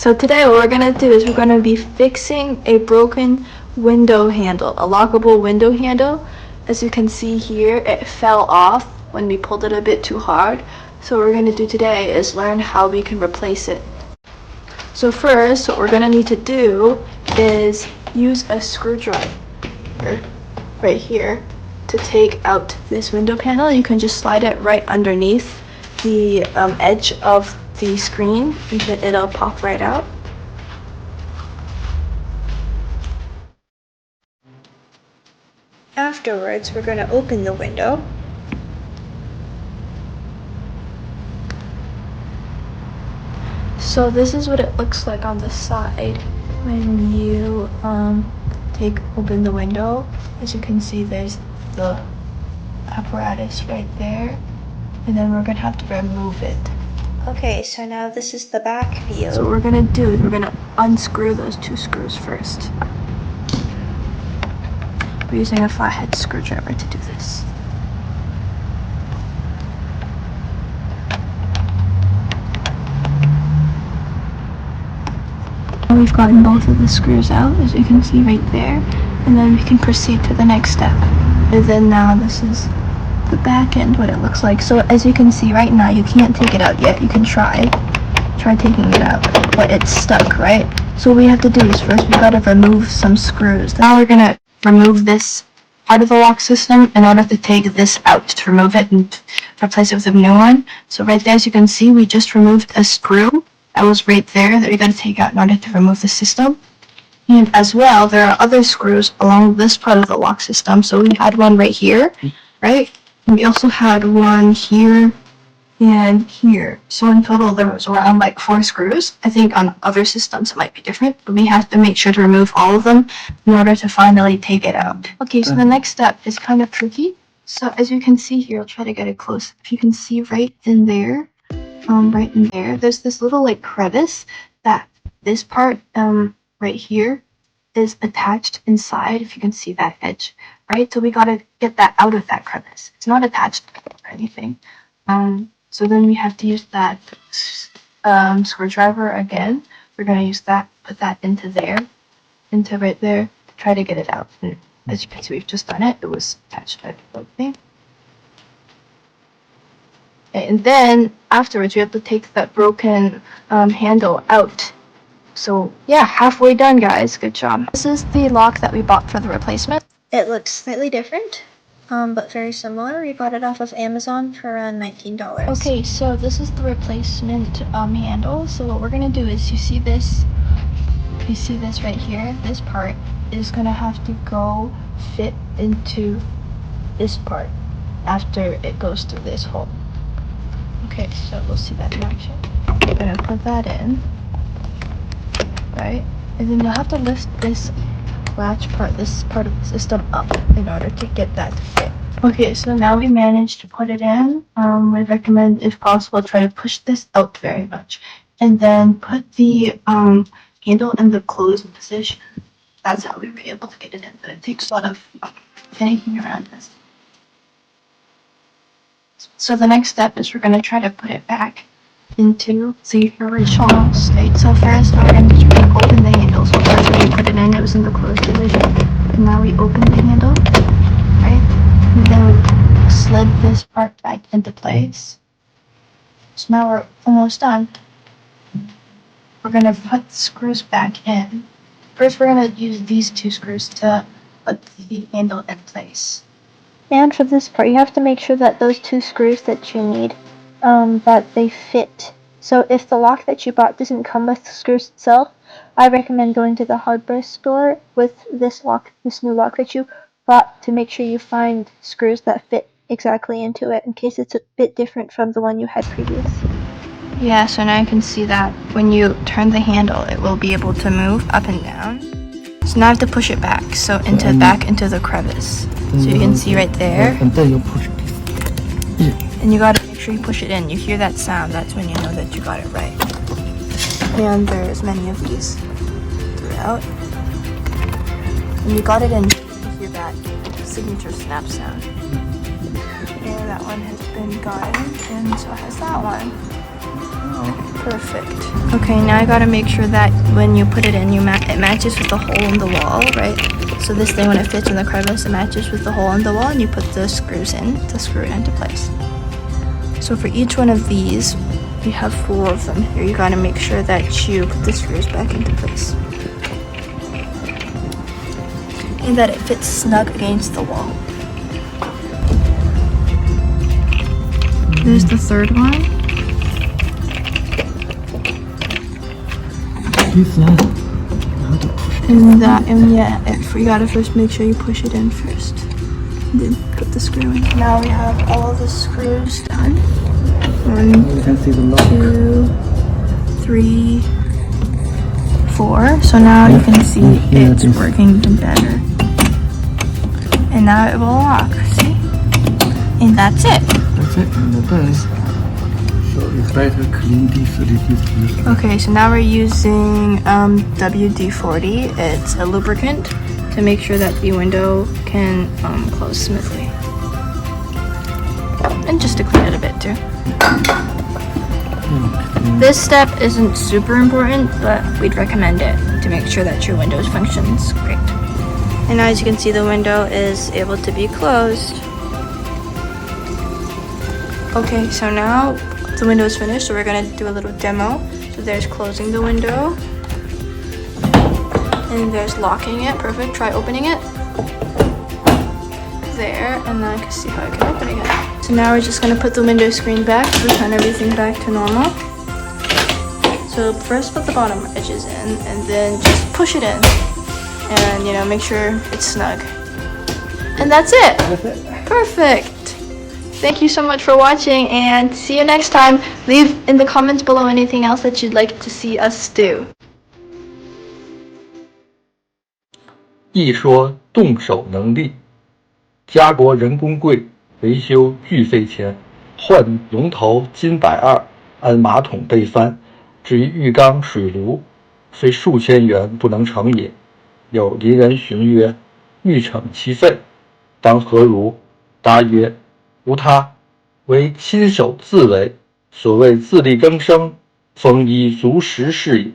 So today what we're gonna do is we're gonna be fixing a broken window handle, a lockable window handle. As you can see here, it fell off when we pulled it a bit too hard. So what we're gonna do today is learn how we can replace it. So first, what we're gonna need to do is use a screwdriver right here to take out this window panel. You can just slide it right underneath the edge of the screen and then it'll pop right out. Afterwards, we're going to open the window. So this is what it looks like on the side when you open the window. As you can see, there's the apparatus right there, and then we're going to have to remove it. Okay, so now this is the back view. So what we're gonna do is we're gonna unscrew those two screws first. We're using a flathead screwdriver to do this. We've gotten both of the screws out, as you can see right there, and then we can proceed to the next step. And then now this is the back end, what it looks like. So as you can see right now, you can't take it out yet. You can try taking it out, but it's stuck, right? So what we have to do is first we gotta remove some screws. Now we're gonna remove this part of the lock system in order to take this out, to remove it and replace it with a new one. So right there, as you can see, we just removed a screw that was right there that we gotta take out in order to remove the system. And as well, there are other screws along this part of the lock system. So we had one right here, right? And we also had one here and here. So in total, there was around like 4 screws. I think on other systems it might be different, but we have to make sure to remove all of them in order to finally take it out. Okay, so the next step is kind of tricky. So as you can see here, I'll try to get it close. If you can see right in there, there's this little like crevice that this part right here is attached inside, if you can see that edge, right? So we gotta get that out of that crevice. It's not attached or anything. So then we have to use that screwdriver again. We're gonna use that, put that into right there, to try to get it out. And as you can see, we've just done it. It was attached to the thing. And then afterwards, we have to take that broken handle out. So yeah, halfway done, guys. Good job. This is the lock that we bought for the replacement. It looks slightly different, but very similar. We bought it off of Amazon for around $19. Okay, so this is the replacement handle. So what we're gonna do is, you see this right here? This part is gonna have to go fit into this part after it goes through this hole. Okay, so we'll see that in action. We're gonna put that in, right? And then you'll have to lift this latch part, this part of the system up in order to get that to fit. Okay, so now we managed to put it in. I recommend, if possible, try to push this out very much. And then put the handle in the closed position. That's how we were able to get it in, but it takes a lot of thinking around this. So the next step is we're going to try to put it back into the original state. So first we're going to open the handle. So first when we put it in, it was in the closed position. And now we open the handle, right? And then we slid this part back into place. So now we're almost done. We're going to put the screws back in. First we're going to use these 2 screws to put the handle in place. And for this part, you have to make sure that those 2 screws that you need, that they fit. So if the lock that you bought doesn't come with the screws itself, I recommend going to the hardware store with this new lock that you bought, to make sure you find screws that fit exactly into it, in case it's a bit different from the one you had previous. Yeah, so now you can see that when you turn the handle, it will be able to move up and down. So now I have to push it back, so back into the crevice. So you can see right there. And then you push it. And you gotta make sure you push it in. You hear that sound, that's when you know that you got it right. And there's many of these throughout. When you got it in, you hear that signature snap sound. And that one has been gotten, and so has that one. Perfect. Okay, now I gotta make sure that when you put it in, it matches with the hole in the wall, right? So this thing, when it fits in the crevice, it matches with the hole in the wall, and you put the screws in to screw it into place. So for each one of these, we have 4 of them here. You gotta make sure that you put the screws back into place. And that it fits snug against the wall. There's the 3rd one. And yeah, you gotta first make sure you push it in first. Then put the screw in. Now we have all the screws done. 1, 2, 3, 4. So now you can see it's working even better. And now it will lock, see? And that's it. That's it, and the best. So it's better clean this. Okay, so now we're using WD-40. It's a lubricant to make sure that the window can close smoothly. And just to clean it a bit too. This step isn't super important, but we'd recommend it to make sure that your windows functions great. And now as you can see, the window is able to be closed. Okay, so now the window is finished, so we're gonna do a little demo. So there's closing the window, and there's locking it. Perfect. Try opening it. There, and then I can see how I can open it again. So now we're just gonna put the window screen back to return everything back to normal. So first put the bottom edges in, and then just push it in, and make sure it's snug. And that's it. Perfect. Thank you so much for watching, and see you next time. Leave in the comments below anything else that you'd like to see us do. 一说动手能力，家国人工贵，维修巨费钱。换龙头金120，安马桶被翻。至于浴缸、水炉，虽数千元不能成也。有邻人询曰：“欲逞其费，当何如？”答曰：“无他，唯亲手自为。所谓自力更生，丰衣足食是也。”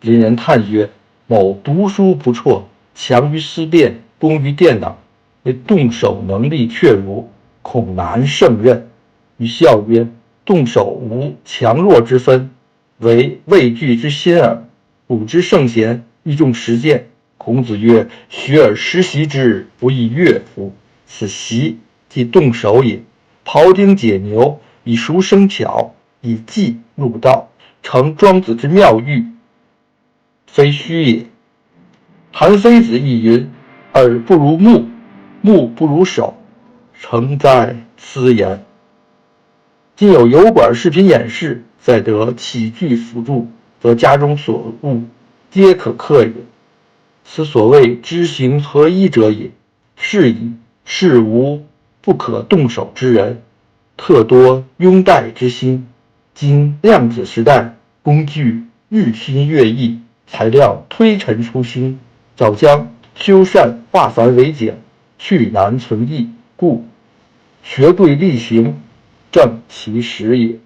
邻人叹曰：“某读书不辍，强于思辨，工于电脑，为动手能力却如，恐难胜任。”于笑曰：“动手无强弱之分，唯畏惧之心耳。古之圣贤，欲重实践。”孔子曰：“学而时习之，不亦乐乎？此习即动手也。庖丁解牛，以熟生巧，以技入道，成庄子之妙喻，非虚也。”韩非子亦云：“耳不如目，目不如手，诚在斯言。”今有油管视频演示，再得起具辅助，则家中所物皆可克也。此所谓知行合一者也。是以事无不可动手之人，特多拥戴之心。今量子时代，工具日新月异，材料推陈出新，早将修缮化繁为简，去难存易，故学贵力行，正其实也。